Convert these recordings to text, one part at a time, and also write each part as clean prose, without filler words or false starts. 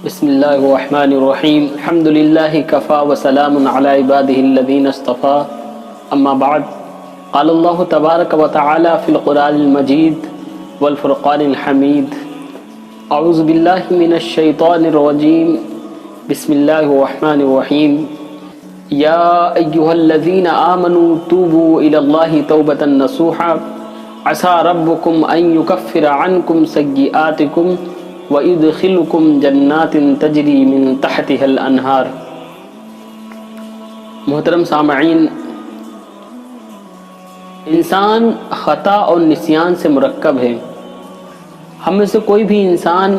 بسم اللہ الرحمن الرحیم الحمد للہ کفا وسلام علی عبادہ الذین اصطفیٰ اما بعد قال اللہ تبارک و تعالی فی القرآن المجید والفرقان الحمید اعوذ باللہ من الشیطان الرجیم بسم اللہ الرحمن الرحیم یا ایہا الذین آمنوا توبوا الی اللہ توبۃ نصوحا عسى ربکم ان یکفر عنکم سیئاتکم وَيُدْخِلُكُمْ جَنَّاتٍ تَجْرِي مِن تَحْتِهَا الْأَنْهَارُ۔ محترم سامعین، انسان خطا اور نسیان سے مرکب ہے۔ ہم میں سے کوئی بھی انسان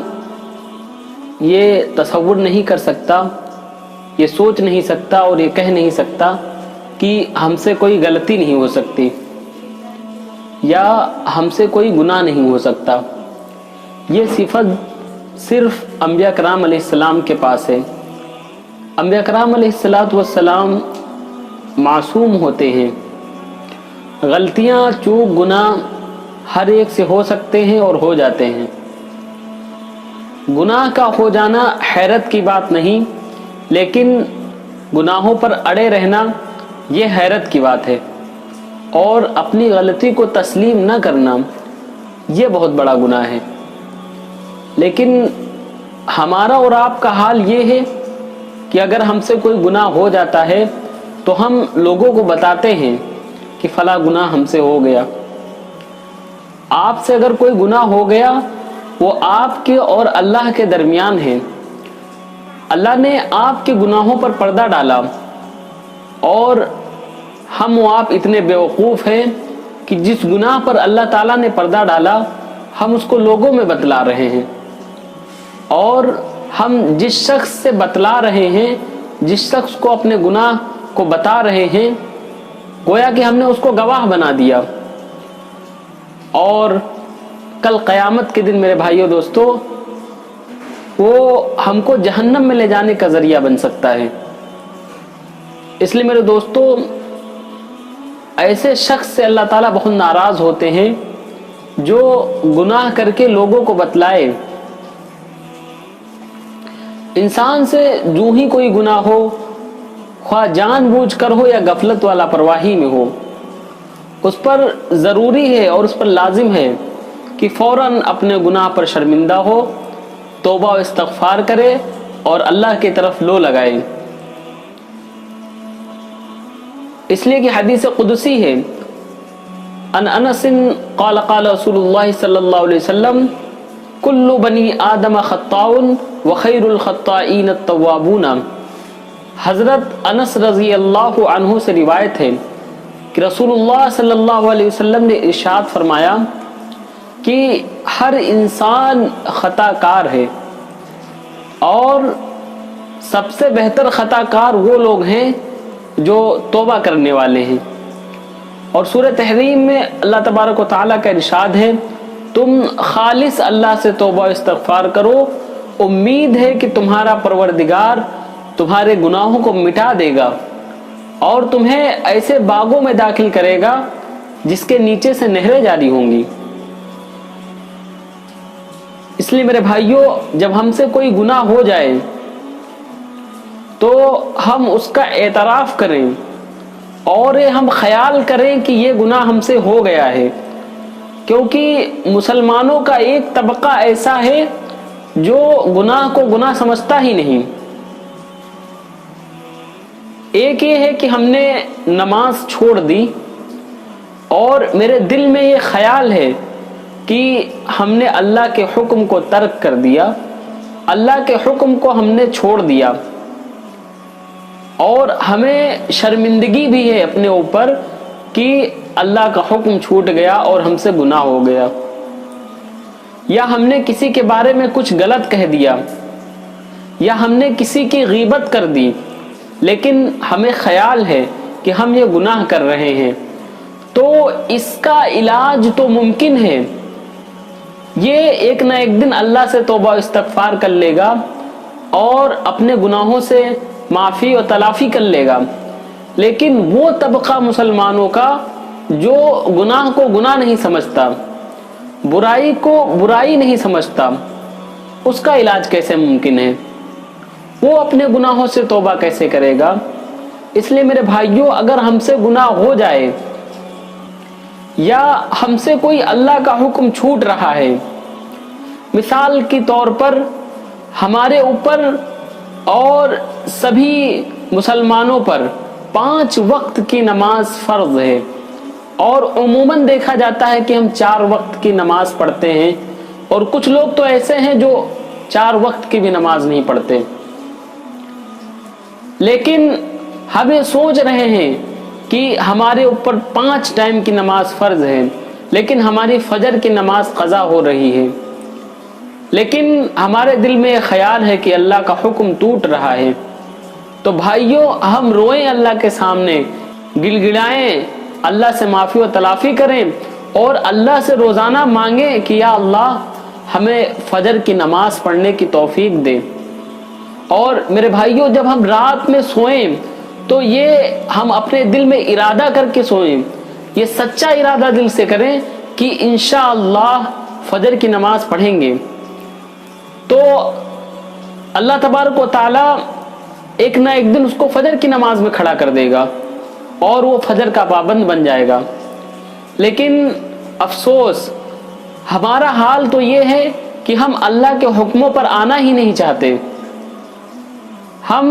یہ تصور نہیں کر سکتا، یہ سوچ نہیں سکتا اور یہ کہہ نہیں سکتا کہ ہم سے کوئی غلطی نہیں ہو سکتی یا ہم سے کوئی گناہ نہیں ہو سکتا۔ یہ صفت صرف انبیاء کرام علیہ السلام کے پاس ہے۔ انبیاء کرام علیہ السلام معصوم ہوتے ہیں، غلطیاں چوک گناہ ہر ایک سے ہو سکتے ہیں اور ہو جاتے ہیں۔ گناہ کا ہو جانا حیرت کی بات نہیں، لیکن گناہوں پر اڑے رہنا یہ حیرت کی بات ہے، اور اپنی غلطی کو تسلیم نہ کرنا یہ بہت بڑا گناہ ہے۔ لیکن ہمارا اور آپ کا حال یہ ہے کہ اگر ہم سے کوئی گناہ ہو جاتا ہے تو ہم لوگوں کو بتاتے ہیں کہ فلاں گناہ ہم سے ہو گیا۔ آپ سے اگر کوئی گناہ ہو گیا وہ آپ کے اور اللہ کے درمیان ہے۔ اللہ نے آپ کے گناہوں پر پردہ ڈالا، اور ہم و آپ اتنے بیوقوف ہیں کہ جس گناہ پر اللہ تعالیٰ نے پردہ ڈالا ہم اس کو لوگوں میں بتلا رہے ہیں، اور ہم جس شخص سے بتلا رہے ہیں، جس شخص کو اپنے گناہ کو بتا رہے ہیں، گویا کہ ہم نے اس کو گواہ بنا دیا، اور کل قیامت کے دن میرے بھائیو دوستو وہ ہم کو جہنم میں لے جانے کا ذریعہ بن سکتا ہے۔ اس لیے میرے دوستو ایسے شخص سے اللہ تعالیٰ بہت ناراض ہوتے ہیں جو گناہ کر کے لوگوں کو بتلائے۔ انسان سے جو ہی کوئی گناہ ہو، خواہ جان بوجھ کر ہو یا غفلت والا پرواہی میں ہو، اس پر ضروری ہے اور اس پر لازم ہے کہ فوراً اپنے گناہ پر شرمندہ ہو، توبہ و استغفار کرے اور اللہ کی طرف لو لگائے۔ اس لیے کہ حدیث قدسی ہے، ان انس قال قال رسول اللہ صلی اللہ علیہ وسلم کل بنی آدم خطاء وخیر الخطائین التوابون۔ حضرت انس رضی اللہ عنہ سے روایت ہے کہ رسول اللہ صلی اللہ علیہ وسلم نے ارشاد فرمایا کہ ہر انسان خطا کار ہے، اور سب سے بہتر خطا کار وہ لوگ ہیں جو توبہ کرنے والے ہیں۔ اور سورہ تحریم میں اللہ تبارک و تعالیٰ کا ارشاد ہے، تم خالص اللہ سے توبہ و استغفار کرو، امید ہے کہ تمہارا پروردگار تمہارے گناہوں کو مٹا دے گا اور تمہیں ایسے باغوں میں داخل کرے گا جس کے نیچے سے نہریں جاری ہوں گی۔ اس لیے میرے بھائیوں، جب ہم سے کوئی گناہ ہو جائے تو ہم اس کا اعتراف کریں، اور ہم خیال کریں کہ یہ گناہ ہم سے ہو گیا ہے، کیونکہ مسلمانوں کا ایک طبقہ ایسا ہے جو گناہ کو گناہ سمجھتا ہی نہیں۔ ایک یہ ہے کہ ہم نے نماز چھوڑ دی اور میرے دل میں یہ خیال ہے کہ ہم نے اللہ کے حکم کو ترک کر دیا، اللہ کے حکم کو ہم نے چھوڑ دیا، اور ہمیں شرمندگی بھی ہے اپنے اوپر کہ اللہ کا حکم چھوٹ گیا اور ہم سے گناہ ہو گیا، یا ہم نے کسی کے بارے میں کچھ غلط کہہ دیا، یا ہم نے کسی کی غیبت کر دی، لیکن ہمیں خیال ہے کہ ہم یہ گناہ کر رہے ہیں، تو اس کا علاج تو ممکن ہے۔ یہ ایک نہ ایک دن اللہ سے توبہ و استغفار کر لے گا اور اپنے گناہوں سے معافی و تلافی کر لے گا، لیکن وہ طبقہ مسلمانوں کا جو گناہ کو گناہ نہیں سمجھتا، برائی کو برائی نہیں سمجھتا، اس کا علاج کیسے ممکن ہے؟ وہ اپنے گناہوں سے توبہ کیسے کرے گا؟ اس لیے میرے بھائیوں، اگر ہم سے گناہ ہو جائے یا ہم سے کوئی اللہ کا حکم چھوٹ رہا ہے، مثال کے طور پر ہمارے اوپر اور سبھی مسلمانوں پر 5 وقت کی نماز فرض ہے، اور عموماً دیکھا جاتا ہے کہ ہم 4 وقت کی نماز پڑھتے ہیں، اور کچھ لوگ تو ایسے ہیں جو 4 وقت کی بھی نماز نہیں پڑھتے، لیکن ہم یہ سوچ رہے ہیں کہ ہمارے اوپر 5 ٹائم کی نماز فرض ہے، لیکن ہماری فجر کی نماز قضا ہو رہی ہے، لیکن ہمارے دل میں یہ خیال ہے کہ اللہ کا حکم ٹوٹ رہا ہے، تو بھائیوں ہم روئیں اللہ کے سامنے، گڑ گڑائیں، اللہ سے معافی و تلافی کریں، اور اللہ سے روزانہ مانگیں کہ یا اللہ ہمیں فجر کی نماز پڑھنے کی توفیق دے۔ اور میرے بھائیوں، جب ہم رات میں سوئیں تو یہ ہم اپنے دل میں ارادہ کر کے سوئیں، یہ سچا ارادہ دل سے کریں کہ انشاءاللہ فجر کی نماز پڑھیں گے، تو اللہ تبارک و تعالی ایک نہ ایک دن اس کو فجر کی نماز میں کھڑا کر دے گا اور وہ فجر کا پابند بن جائے گا۔ لیکن افسوس، ہمارا حال تو یہ ہے کہ ہم اللہ کے حکموں پر آنا ہی نہیں چاہتے، ہم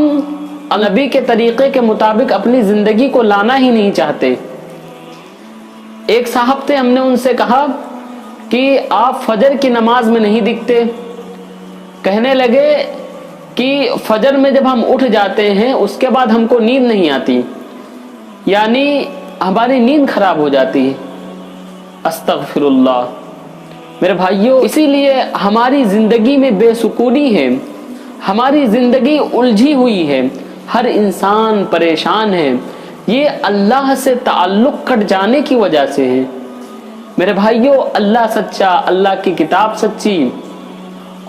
نبی کے طریقے کے مطابق اپنی زندگی کو لانا ہی نہیں چاہتے۔ ایک صاحب تھے، ہم نے ان سے کہا کہ آپ فجر کی نماز میں نہیں دکھتے، کہنے لگے کہ فجر میں جب ہم اٹھ جاتے ہیں اس کے بعد ہم کو نیند نہیں آتی، یعنی ہماری نیند خراب ہو جاتی ہے۔ استغفر اللہ۔ میرے بھائیوں، اسی لیے ہماری زندگی میں بے سکونی ہے، ہماری زندگی الجھی ہوئی ہے، ہر انسان پریشان ہے، یہ اللہ سے تعلق کٹ جانے کی وجہ سے ہے۔ میرے بھائیوں، اللہ سچا، اللہ کی کتاب سچی،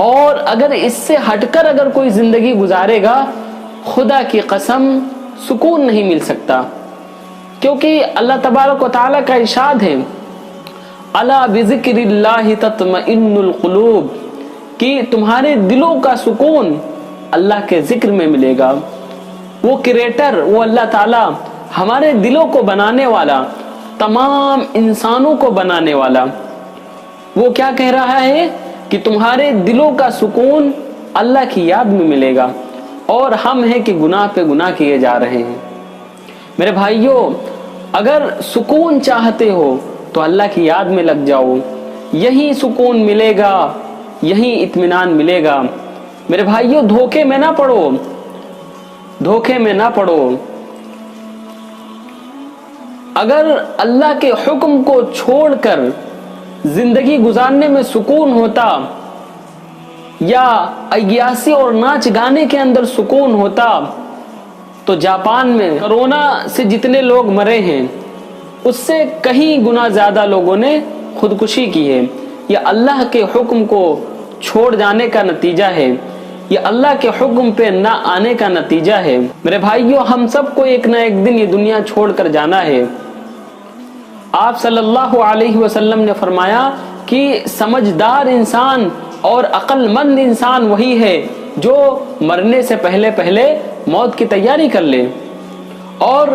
اور اگر اس سے ہٹ کر اگر کوئی زندگی گزارے گا، خدا کی قسم سکون نہیں مل سکتا، کیونکہ اللہ تبارک و تعالیٰ کا ارشاد ہے الا بذکر اللہ تطمئن القلوب، کہ تمہارے دلوں کا سکون اللہ کے ذکر میں ملے گا۔ وہ کریٹر، وہ اللہ تعالیٰ، ہمارے دلوں کو بنانے والا، تمام انسانوں کو بنانے والا، وہ کیا کہہ رہا ہے کہ تمہارے دلوں کا سکون اللہ کی یاد میں ملے گا، اور ہم ہیں کہ گناہ پہ گناہ کیے جا رہے ہیں۔ میرے بھائیوں، اگر سکون چاہتے ہو تو اللہ کی یاد میں لگ جاؤ، یہی سکون ملے گا، یہی اطمینان ملے گا۔ میرے بھائیوں، دھوکے میں نہ پڑو، دھوکے میں نہ پڑو۔ اگر اللہ کے حکم کو چھوڑ کر زندگی گزارنے میں سکون ہوتا، یا عیاشی اور ناچ گانے کے اندر سکون ہوتا، تو جاپان میں کرونا سے جتنے لوگ مرے ہیں اس سے کہیں گنا زیادہ لوگوں نے خودکشی کی ہے۔ یہ اللہ کے حکم کو چھوڑ جانے کا نتیجہ ہے، یہ اللہ کے حکم پہ نہ آنے کا نتیجہ ہے۔ میرے بھائیوں، ہم سب کو ایک نہ ایک دن یہ دنیا چھوڑ کر جانا ہے۔ آپ صلی اللہ علیہ وسلم نے فرمایا کہ سمجھدار انسان اور عقل مند انسان وہی ہے جو مرنے سے پہلے پہلے موت کی تیاری کر لے، اور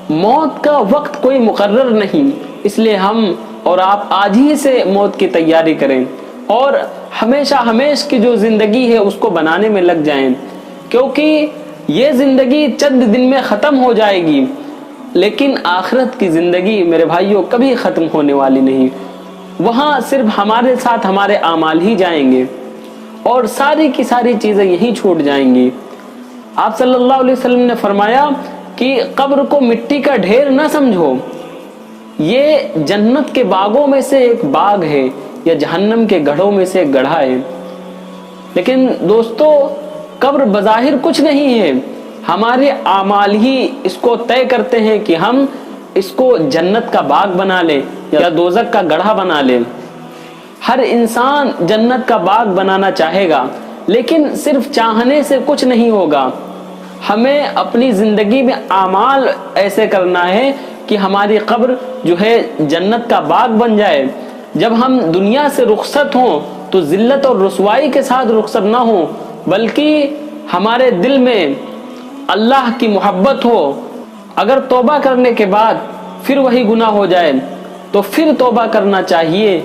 موت کا وقت کوئی مقرر نہیں، اس لیے ہم اور آپ آج ہی سے موت کی تیاری کریں، اور ہمیشہ ہمیشہ کی جو زندگی ہے اس کو بنانے میں لگ جائیں، کیونکہ یہ زندگی چند دن میں ختم ہو جائے گی، لیکن آخرت کی زندگی میرے بھائیوں کبھی ختم ہونے والی نہیں۔ وہاں صرف ہمارے ساتھ ہمارے اعمال ہی جائیں گے، اور ساری کی ساری چیزیں یہیں چھوٹ جائیں گی۔ آپ صلی اللہ علیہ وسلم نے فرمایا کہ قبر کو مٹی کا ڈھیر نہ سمجھو، یہ جنت کے باغوں میں سے ایک باغ ہے، یا جہنم کے گڑھوں میں سے ایک گڑھا ہے۔ لیکن دوستو، قبر بظاہر کچھ نہیں ہے، ہمارے اعمال ہی اس کو طے کرتے ہیں کہ ہم اس کو جنت کا باغ بنا لیں یا دوزخ کا گڑھا بنا لیں۔ ہر انسان جنت کا باغ بنانا چاہے گا، لیکن صرف چاہنے سے کچھ نہیں ہوگا، ہمیں اپنی زندگی میں اعمال ایسے کرنا ہے کہ ہماری قبر جو ہے جنت کا باغ بن جائے۔ جب ہم دنیا سے رخصت ہوں تو ذلت اور رسوائی کے ساتھ رخصت نہ ہوں، بلکہ ہمارے دل میں اللہ کی محبت ہو، اگر توبہ کرنے کے بعد پھر وہی گناہ ہو جائے تو پھر توبہ کرنا چاہیے،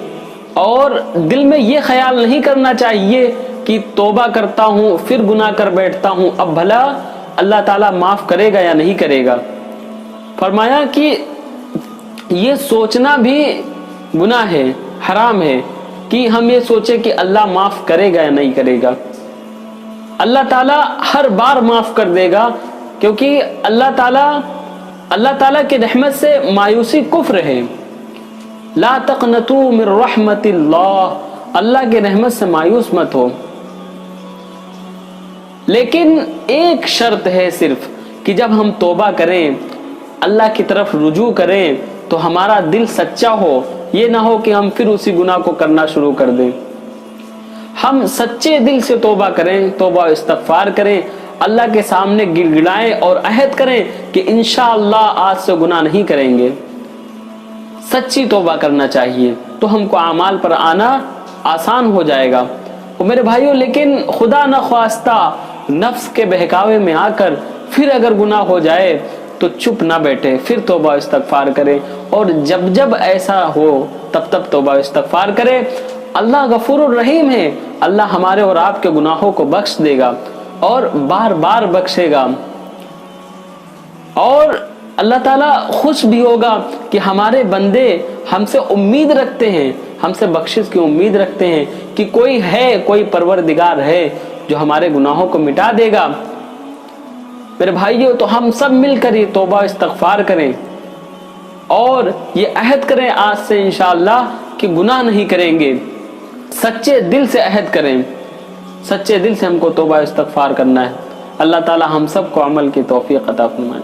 اور دل میں یہ خیال نہیں کرنا چاہیے کہ توبہ کرتا ہوں پھر گناہ کر بیٹھتا ہوں، اب بھلا اللہ تعالیٰ معاف کرے گا یا نہیں کرے گا۔ فرمایا کہ یہ سوچنا بھی گناہ ہے، حرام ہے کہ ہم یہ سوچیں کہ اللہ معاف کرے گا یا نہیں کرے گا۔ اللہ تعالیٰ ہر بار معاف کر دے گا، کیونکہ اللہ تعالیٰ کی رحمت سے مایوسی کفر ہے۔ لا تقنطوا من رحمت اللہ کی رحمت سے مایوس مت ہو، لیکن ایک شرط ہے صرف کہ جب ہم توبہ کریں، اللہ کی طرف رجوع کریں تو ہمارا دل سچا ہو، یہ نہ ہو کہ ہم پھر اسی گناہ کو کرنا شروع کر دیں۔ ہم سچے دل سے توبہ کریں، توبہ استغفار کریں، اللہ کے سامنے گڑ گڑائیں اور عہد کریں کہ انشاءاللہ آج سے گناہ نہیں کریں گے۔ سچی توبہ کرنا چاہیے تو ہم کو اعمال پر آنا آسان ہو جائے گا۔ اور میرے بھائیوں، لیکن خدا نہ خواستہ نفس کے بہکاوے میں آ کر پھر اگر گناہ ہو جائے تو چپ نہ بیٹھے، پھر توبہ استغفار کرے، اور جب ایسا ہو تب توبہ استغفار کرے۔ اللہ غفور الرحیم ہے، اللہ ہمارے اور آپ کے گناہوں کو بخش دے گا اور بار بار بخشے گا، اور اللہ تعالیٰ خوش بھی ہوگا کہ ہمارے بندے ہم سے امید رکھتے ہیں، ہم سے بخشش کی امید رکھتے ہیں کہ کوئی پروردگار ہے جو ہمارے گناہوں کو مٹا دے گا۔ میرے بھائیوں، تو ہم سب مل کر یہ توبہ استغفار کریں اور یہ عہد کریں آج سے انشاءاللہ کہ گناہ نہیں کریں گے۔ سچے دل سے عہد کریں، سچے دل سے ہم کو توبہ استغفار کرنا ہے۔ اللہ تعالی ہم سب کو عمل کی توفیق عطا فرمائے۔